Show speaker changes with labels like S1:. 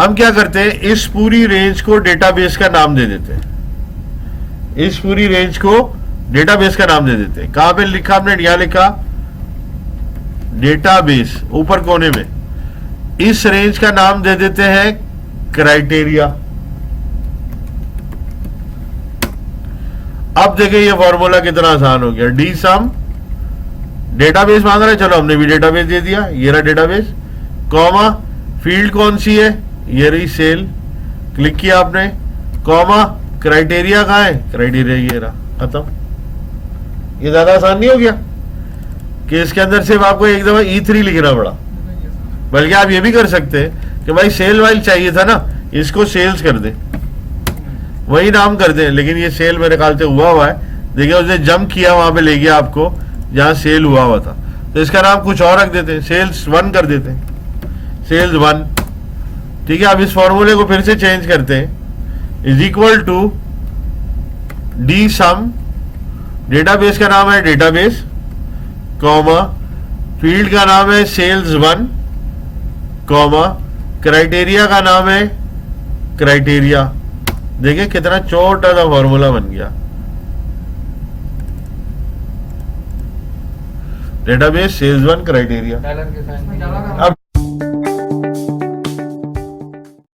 S1: हम क्या करते हैं, इस पूरी रेंज को डेटाबेस का नाम दे देते हैं, इस पूरी रेंज को डेटाबेस का नाम दे देते हैं। कहां पे लिखा हमने, यहां लिखा डेटाबेस, ऊपर कोने में। इस रेंज का नाम दे देते हैं क्राइटेरिया। अब देखिए ये फॉर्मूला कितना आसान हो गया। डी सम, डेटाबेस मांग रहा है, चलो हमने भी डेटाबेस दे दिया, ये रहा डेटाबेस, कॉमा फील्ड कौन सी है, ये रही सेल, क्लिक किया आपने, कॉमा क्राइटेरिया कहां है, क्राइटेरिया ये रहा, खत्म। ये ज्यादा आसान नहीं हो गया कि इसके अंदर सिर्फ आपको एक दफा E3 लिखना पड़ा। बल्कि आप ये भी कर सकते हैं कि भाई सेल वाइल चाहिए था ना, इसको सेल्स कर दे, वही नाम कर दे, लेकिन ये सेल मेरे ख्याल से हुआ है। देखिए उसने जंप किया, वहां पे ले गया आपको जहां सेल हुआ था, तो इसका नाम कुछ और रख देते हैं, सेल्स 1 कर देते हैं, सेल्स 1। ठीक है, अब इस फॉर्मूले को फिर से चेंज करते हैं, is equal to the sum, database का नाम है डेटाबेस, कॉमा फील्ड का नाम है सेल्स 1, कॉमा क्राइटेरिया का नाम है क्राइटेरिया। देखिए कितना छोटा सा फॉर्मूला बन गया, डेटाबेस सेल्स 1 क्राइटेरिया। अब